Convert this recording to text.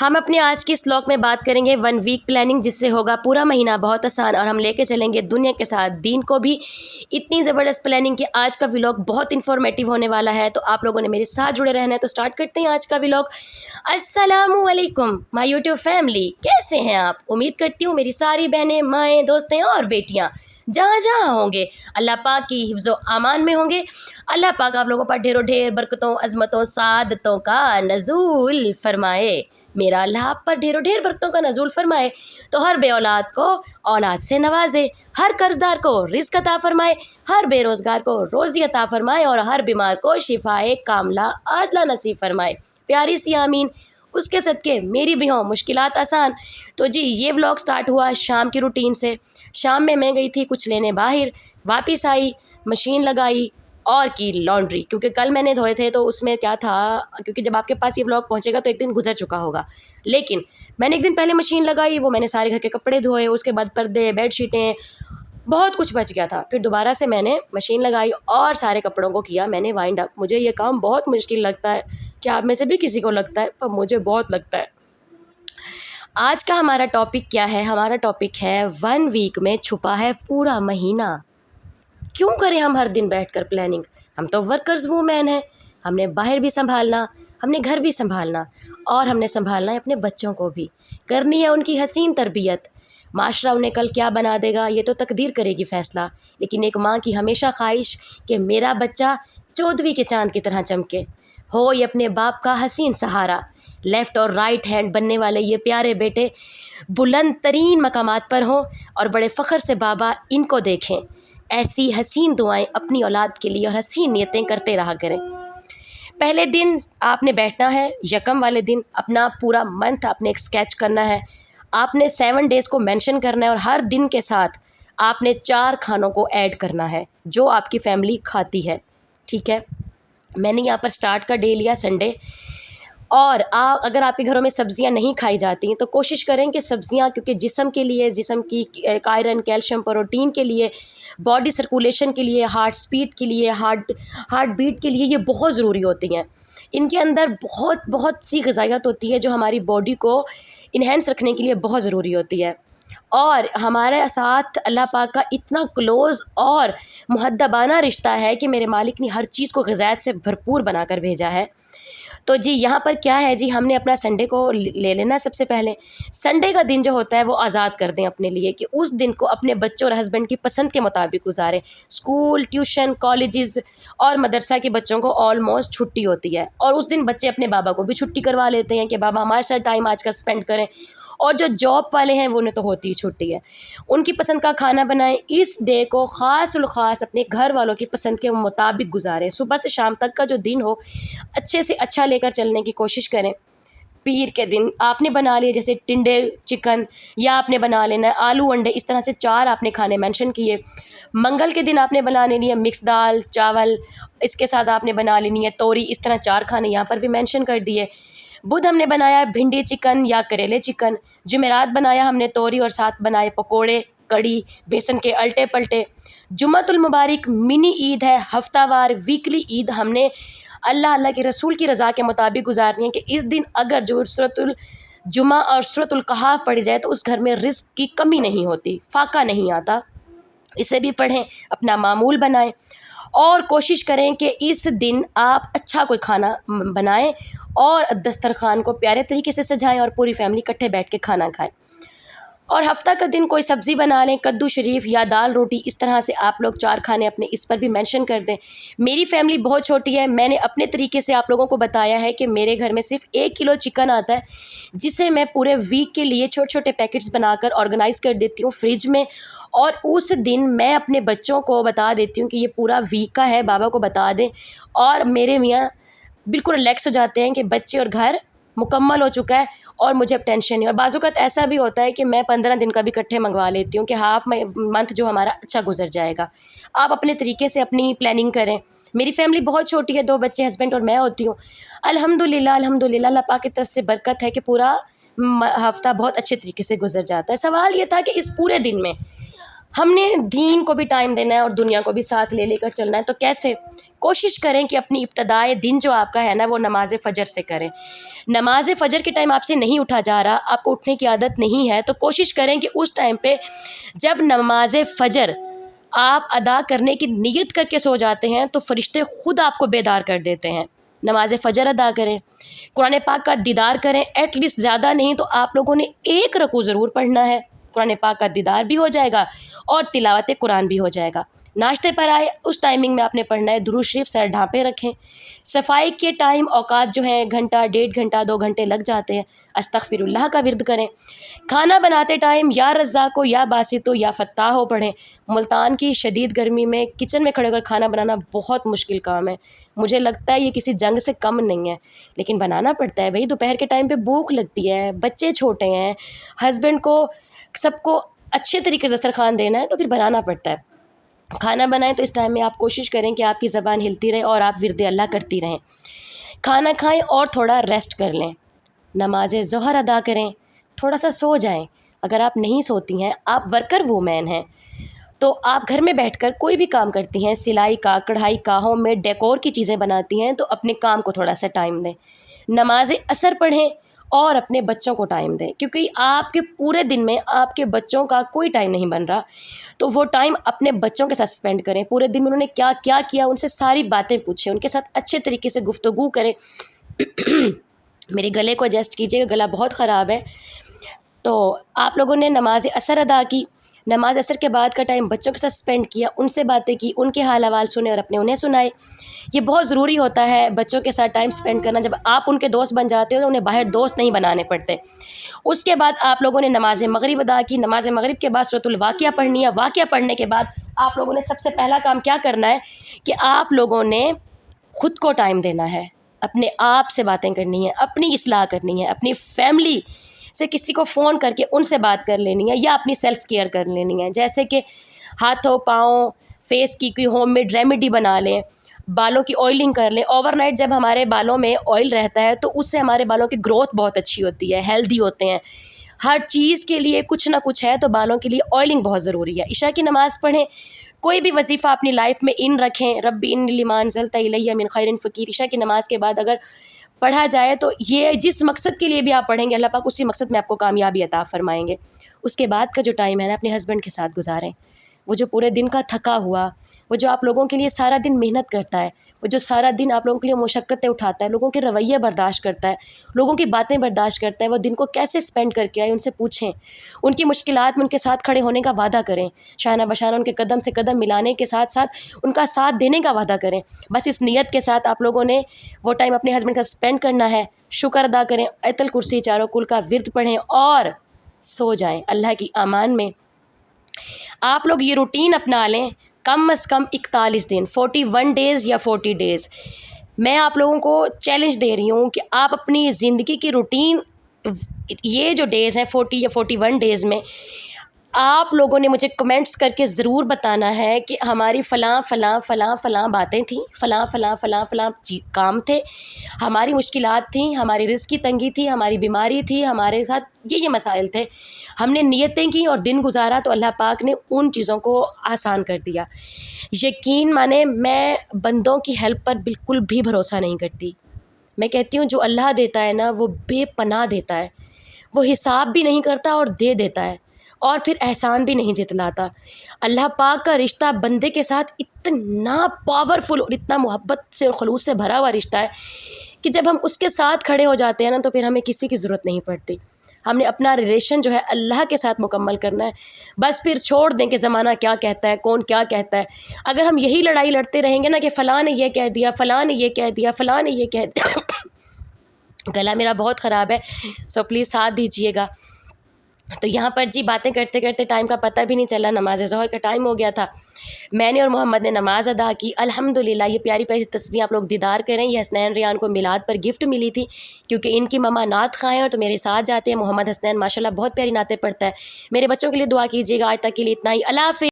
ہم اپنے آج کی اس ولاگ میں بات کریں گے 1 ویک پلاننگ، جس سے ہوگا پورا مہینہ بہت آسان، اور ہم لے کے چلیں گے دنیا کے ساتھ دین کو بھی۔ اتنی زبردست پلاننگ کہ آج کا ولاگ بہت انفارمیٹیو ہونے والا ہے، تو آپ لوگوں نے میرے ساتھ جڑے رہنا ہے۔ تو سٹارٹ کرتے ہیں آج کا ولاگ۔ السلام علیکم مائی یوٹیوب فیملی، کیسے ہیں آپ؟ امید کرتی ہوں میری ساری بہنیں، مائیں، دوستیں اور بیٹیاں جہاں جہاں ہوں گے اللہ پاک کی حفظ و امان میں ہوں گے۔ اللہ پاک آپ لوگوں پر ڈھیروں ڈھیر برکتوں، عظمتوں، سعادتوں کا نزول فرمائے۔ میرا اللہ آپ پر ڈھیروں ڈھیر برکتوں کا نزول فرمائے، تو ہر بے اولاد کو اولاد سے نوازے، ہر قرض دار کو رزق عطا فرمائے، ہر بے روزگار کو روزی عطا فرمائے، اور ہر بیمار کو شفائے کاملہ عاجلہ نصیب فرمائے۔ پیاری سی آمین۔ اس کے صدقے میری بھی ہوں مشکلات آسان۔ تو جی یہ ولاگ سٹارٹ ہوا شام کی روٹین سے۔ شام میں گئی تھی کچھ لینے باہر، واپس آئی، مشین لگائی اور کی لانڈری، کیونکہ کل میں نے دھوئے تھے تو اس میں کیا تھا، کیونکہ جب آپ کے پاس یہ ولاگ پہنچے گا تو ایک دن گزر چکا ہوگا، لیکن میں نے ایک دن پہلے مشین لگائی، وہ میں نے سارے گھر کے کپڑے دھوئے، اس کے بعد پردے، بیڈ شیٹیں، بہت کچھ بچ گیا تھا۔ پھر دوبارہ سے میں نے مشین لگائی اور سارے کپڑوں کو کیا میں نے وائنڈ اپ۔ مجھے یہ کام بہت مشکل لگتا ہے، کیا آپ میں سے بھی کسی کو لگتا ہے؟ پر مجھے بہت لگتا ہے۔ آج کا ہمارا ٹاپک کیا ہے؟ ہمارا ٹاپک ہے 1 ویک میں چھپا ہے پورا مہینہ۔ کیوں کریں ہم ہر دن بیٹھ کر پلاننگ؟ ہم تو ورکرز وومین ہیں، ہم نے باہر بھی سنبھالنا، ہم نے گھر بھی سنبھالنا، اور ہم نے سنبھالنا ہے اپنے بچوں کو بھی، کرنی ہے ان کی حسین تربیت۔ معاشرہ انہیں کل کیا بنا دے گا یہ تو تقدیر کرے گی فیصلہ، لیکن ایک ماں کی ہمیشہ خواہش کہ میرا بچہ 14ویں کے چاند کی طرح چمکے، ہو یہ اپنے باپ کا حسین سہارا، لیفٹ اور رائٹ ہینڈ بننے والے یہ پیارے بیٹے بلند ترین مقامات پر ہوں، اور بڑے فخر سے بابا ان کو دیکھیں۔ ایسی حسین دعائیں اپنی اولاد کے لیے اور حسین نیتیں کرتے رہا کریں۔ پہلے دن آپ نے بیٹھنا ہے، یکم والے دن اپنا پورا منتھ آپ نے ایک اسکیچ کرنا ہے، آپ نے 7 ڈیز کو مینشن کرنا ہے، اور ہر دن کے ساتھ آپ نے 4 کھانوں کو ایڈ کرنا ہے جو آپ کی فیملی کھاتی ہے، ٹھیک ہے؟ میں نے یہاں پر سٹارٹ کا ڈے لیا سنڈے، اور اگر آپ کے گھروں میں سبزیاں نہیں کھائی جاتی ہیں تو کوشش کریں کہ سبزیاں، کیونکہ جسم کے لیے، جسم کی آئرن، کیلشیم، پروٹین کے لیے، باڈی سرکولیشن کے لیے، ہارٹ سپیڈ کے لیے، ہارٹ بیٹ کے لیے یہ بہت ضروری ہوتی ہیں۔ ان کے اندر بہت سی غذائیت ہوتی ہے جو ہماری باڈی کو انہینس رکھنے کے لیے بہت ضروری ہوتی ہے، اور ہمارے ساتھ اللہ پاک کا اتنا کلوز اور مؤدبانہ رشتہ ہے کہ میرے مالک نے ہر چیز کو غذائیت سے بھرپور بنا کر بھیجا ہے۔ تو جی یہاں پر کیا ہے جی، ہم نے اپنا سنڈے کو لے لینا ہے۔ سب سے پہلے سنڈے کا دن جو ہوتا ہے وہ آزاد کر دیں اپنے لیے، کہ اس دن کو اپنے بچوں اور ہسبینڈ کی پسند کے مطابق گزاریں۔ اسکول، ٹیوشن، کالجز اور مدرسہ کے بچوں کو آلموسٹ چھٹی ہوتی ہے، اور اس دن بچے اپنے بابا کو بھی چھٹی کروا لیتے ہیں کہ بابا ہمارے ساتھ ٹائم آج کا اسپینڈ کریں، اور جو جاب والے ہیں انہیں تو ہوتی ہی چھٹی ہے، ان کی پسند کا کھانا بنائیں۔ اس ڈے کو خاص الخاص اپنے گھر والوں کی پسند کے مطابق گزاریں۔ صبح سے شام تک کا جو دن ہو اچھے سے اچھا لے کر چلنے کی کوشش کریں۔ پیر کے دن آپ نے بنا لیے جیسے ٹنڈے چکن، یا آپ نے بنا لینا ہے آلو انڈے، اس طرح سے 4 آپ نے کھانے مینشن کیے۔ منگل کے دن آپ نے بنا لینی ہے مکس دال چاول، اس کے ساتھ آپ نے بنا لینی ہے توری، اس طرح 4 کھانے یہاں پر بھی مینشن کر دیے۔ بدھ ہم نے بنایا بھنڈی چکن یا کریلے چکن، جمعرات بنایا ہم نے توری، اور ساتھ بنائے پکوڑے، کڑی، بیسن کے الٹے پلٹے۔ جمعۃ المبارک منی عید ہے، ہفتہ وار ویکلی عید ہم نے اللہ کے رسول کی رضا کے مطابق گزارنی ہے، کہ اس دن اگر جو سورۃ الجمعہ اور سورۃ القحف پڑھی جائے تو اس گھر میں رزق کی کمی نہیں ہوتی، فاقہ نہیں آتا۔ اسے بھی پڑھیں، اپنا معمول بنائیں، اور کوشش کریں کہ اس دن آپ اچھا کوئی کھانا بنائیں اور دسترخوان کو پیارے طریقے سے سجائیں، اور پوری فیملی اکٹھے بیٹھ کے کھانا کھائیں۔ اور ہفتہ کا دن کوئی سبزی بنا لیں، کدو شریف یا دال روٹی، اس طرح سے آپ لوگ 4 کھانے اپنے اس پر بھی مینشن کر دیں۔ میری فیملی بہت چھوٹی ہے، میں نے اپنے طریقے سے آپ لوگوں کو بتایا ہے کہ میرے گھر میں صرف 1 کلو چکن آتا ہے، جسے میں پورے ویک کے لیے چھوٹے چھوٹے پیکٹس بنا کر آرگنائز کر دیتی ہوں فریج میں، اور اس دن میں اپنے بچوں کو بتا دیتی ہوں کہ یہ پورا ویک کا ہے، بابا کو بتا دیں، اور میرے میاں بالکل ریلیکس ہو جاتے ہیں کہ بچے اور گھر مکمل ہو چکا ہے، اور مجھے اب ٹینشن نہیں۔ اور بعض اوقات ایسا بھی ہوتا ہے کہ میں 15 دن کا بھی اکٹھے منگوا لیتی ہوں، کہ ہاف منتھ جو ہمارا اچھا گزر جائے گا۔ آپ اپنے طریقے سے اپنی پلاننگ کریں۔ میری فیملی بہت چھوٹی ہے، 2 بچے، ہسبینڈ اور میں ہوتی ہوں۔ الحمدللہ اللہ پاک کی طرف سے برکت ہے کہ پورا ہفتہ بہت اچھے طریقے سے گزر جاتا ہے۔ سوال یہ تھا کہ اس پورے دن میں ہم نے دین کو بھی ٹائم دینا ہے اور دنیا کو بھی ساتھ لے کر چلنا ہے، تو کیسے؟ کوشش کریں کہ اپنی ابتدائے دن جو آپ کا ہے نا وہ نماز فجر سے کریں. نماز فجر کے ٹائم آپ سے نہیں اٹھا جا رہا, آپ کو اٹھنے کی عادت نہیں ہے, تو کوشش کریں کہ اس ٹائم پہ جب نماز فجر آپ ادا کرنے کی نیت کر کے سو جاتے ہیں تو فرشتے خود آپ کو بیدار کر دیتے ہیں. نماز فجر ادا کریں, قرآن پاک کا دیدار کریں, ایٹ لیسٹ زیادہ نہیں تو آپ لوگوں نے 1 رکوع ضرور پڑھنا ہے. قرآن پاک کا دیدار بھی ہو جائے گا اور تلاوت قرآن بھی ہو جائے گا. ناشتے پر آئے, اس ٹائمنگ میں آپ نے پڑھنا ہے درود شریف, سر ڈھانپے رکھیں. صفائی کے ٹائم اوقات جو ہیں گھنٹہ, 1.5 گھنٹہ, 2 گھنٹے لگ جاتے ہیں, استغفر اللہ کا ورد کریں. کھانا بناتے ٹائم یا رزاق یا باسط یا فتاح پڑھیں. ملتان کی شدید گرمی میں کچن میں کھڑے ہو کر کھانا بنانا بہت مشکل کام ہے. مجھے لگتا ہے یہ کسی جنگ سے کم نہیں ہے, لیکن بنانا پڑتا ہے بھائی. دوپہر کے ٹائم پہ بھوک لگتی ہے, بچے چھوٹے ہیں, ہسبینڈ کو سب کو اچھے طریقے سے دسترخوان دینا ہے, تو پھر بنانا پڑتا ہے. کھانا بنائیں تو اس ٹائم میں آپ کوشش کریں کہ آپ کی زبان ہلتی رہے اور آپ ورد اللہ کرتی رہیں. کھانا کھائیں اور تھوڑا ریسٹ کر لیں. نماز ظہر ادا کریں, تھوڑا سا سو جائیں. اگر آپ نہیں سوتی ہیں, آپ ورکر وومین ہیں, تو آپ گھر میں بیٹھ کر کوئی بھی کام کرتی ہیں, سلائی کا, کڑھائی کا, ہوم میڈ ڈیکور کی چیزیں بناتی ہیں, تو اپنے کام کو تھوڑا سا ٹائم دیں. نماز عصر پڑھیں اور اپنے بچوں کو ٹائم دیں, کیونکہ آپ کے پورے دن میں آپ کے بچوں کا کوئی ٹائم نہیں بن رہا, تو وہ ٹائم اپنے بچوں کے ساتھ اسپینڈ کریں. پورے دن میں انہوں نے کیا کیا کیا, ان سے ساری باتیں پوچھیں, ان کے ساتھ اچھے طریقے سے گفتگو کریں. میرے گلے کو ایڈجسٹ کیجیے, گلا بہت خراب ہے. تو آپ لوگوں نے نماز عصر ادا کی, نماز عصر کے بعد کا ٹائم بچوں کے ساتھ اسپینڈ کیا, ان سے باتیں کی, ان کے حال احوال سنے اور اپنے انہیں سنائے. یہ بہت ضروری ہوتا ہے بچوں کے ساتھ ٹائم اسپینڈ کرنا. جب آپ ان کے دوست بن جاتے ہو تو انہیں باہر دوست نہیں بنانے پڑتے. اس کے بعد آپ لوگوں نے نماز مغرب ادا کی. نماز مغرب کے بعد سورۃ الواقعہ پڑھنی ہے. واقعہ پڑھنے کے بعد آپ لوگوں نے سب سے پہلا کام کیا کرنا ہے کہ آپ لوگوں نے خود کو ٹائم دینا ہے, اپنے آپ سے باتیں کرنی ہیں, اپنی اصلاح کرنی ہے, اپنی فیملی سے کسی کو فون کر کے ان سے بات کر لینی ہے, یا اپنی سیلف کیئر کر لینی ہے. جیسے کہ ہاتھوں پاؤں فیس کی کوئی ہوم میڈ ریمیڈی بنا لیں, بالوں کی آئلنگ کر لیں. اوور نائٹ جب ہمارے بالوں میں آئل رہتا ہے تو اس سے ہمارے بالوں کی گروتھ بہت اچھی ہوتی ہے, ہیلدی ہوتے ہیں. ہر چیز کے لیے کچھ نہ کچھ ہے, تو بالوں کے لیے آئلنگ بہت ضروری ہے. عشاء کی نماز پڑھیں, کوئی بھی وظیفہ اپنی لائف میں ان رکھیں, ربی ان لما انزلت الیہ من خیر فقیر. عشاء کی نماز کے بعد اگر پڑھا جائے تو یہ جس مقصد کے لیے بھی آپ پڑھیں گے, اللہ پاک اسی مقصد میں آپ کو کامیابی عطا فرمائیں گے. اس کے بعد کا جو ٹائم ہے نا, اپنے ہسبینڈ کے ساتھ گزاریں. وہ جو پورے دن کا تھکا ہوا, وہ جو آپ لوگوں کے لیے سارا دن محنت کرتا ہے, وہ جو سارا دن آپ لوگوں کے لیے مشقتیں اٹھاتا ہے, لوگوں کے رویے برداشت کرتا ہے, لوگوں کی باتیں برداشت کرتا ہے, وہ دن کو کیسے اسپینڈ کر کے آئے, ان سے پوچھیں. ان کی مشکلات میں ان کے ساتھ کھڑے ہونے کا وعدہ کریں, شانہ بشانہ ان کے قدم سے قدم ملانے کے ساتھ ساتھ ان کا ساتھ دینے کا وعدہ کریں. بس اس نیت کے ساتھ آپ لوگوں نے وہ ٹائم اپنے ہسبینڈ کا اسپینڈ کرنا ہے. شکر ادا کریں, آیت الکرسی چاروں کل کا ورد پڑھیں اور سو جائیں اللہ کی امان میں. آپ لوگ یہ روٹین اپنا لیں, کم از کم 41 دن, 41 ڈیز یا 40 ڈیز. میں آپ لوگوں کو چیلنج دے رہی ہوں کہ آپ اپنی زندگی کی روٹین, یہ جو ڈیز ہیں 40 یا 41 ڈیز میں, آپ لوگوں نے مجھے کمنٹس کر کے ضرور بتانا ہے کہ ہماری فلاں فلاں فلاں فلاں باتیں تھیں, فلاں فلاں فلاں فلاں کام تھے, ہماری مشکلات تھیں, ہماری رزق کی تنگی تھی, ہماری بیماری تھی, ہمارے ساتھ یہ مسائل تھے, ہم نے نیتیں کی اور دن گزارا تو اللہ پاک نے ان چیزوں کو آسان کر دیا. یقین مانیں, میں بندوں کی ہیلپ پر بالکل بھی بھروسہ نہیں کرتی. میں کہتی ہوں جو اللہ دیتا ہے نا وہ بے پناہ دیتا ہے, وہ حساب بھی نہیں کرتا اور دے دیتا ہے, اور پھر احسان بھی نہیں جتلاتا. اللہ پاک کا رشتہ بندے کے ساتھ اتنا پاورفل اور اتنا محبت سے اور خلوص سے بھرا ہوا رشتہ ہے کہ جب ہم اس کے ساتھ کھڑے ہو جاتے ہیں نا, تو پھر ہمیں کسی کی ضرورت نہیں پڑتی. ہم نے اپنا ریلیشن جو ہے اللہ کے ساتھ مکمل کرنا ہے. بس پھر چھوڑ دیں کہ زمانہ کیا کہتا ہے, کون کیا کہتا ہے. اگر ہم یہی لڑائی لڑتے رہیں گے نا کہ فلاں نے یہ کہہ دیا, فلاں نے یہ کہہ دیا, فلاں نے یہ کہہ دیا, گلا میرا بہت خراب ہے, سو پلیز ساتھ دیجیے گا. تو یہاں پر جی باتیں کرتے کرتے ٹائم کا پتہ بھی نہیں چلا, نماز ظہر کا ٹائم ہو گیا تھا. میں نے اور محمد نے نماز ادا کی الحمدللہ. یہ پیاری پیاری تصویر آپ لوگ دیدار کریں. یہ حسنین ریان کو میلاد پر گفٹ ملی تھی, کیونکہ ان کی مما نعت خواں ہیں اور تو میرے ساتھ جاتے ہیں. محمد حسنین ماشاءاللہ بہت پیاری نعتیں پڑھتا ہے. میرے بچوں کے لیے دعا کیجیے گا. آج تک کے لیے اتنا ہی. اللہ حافظ.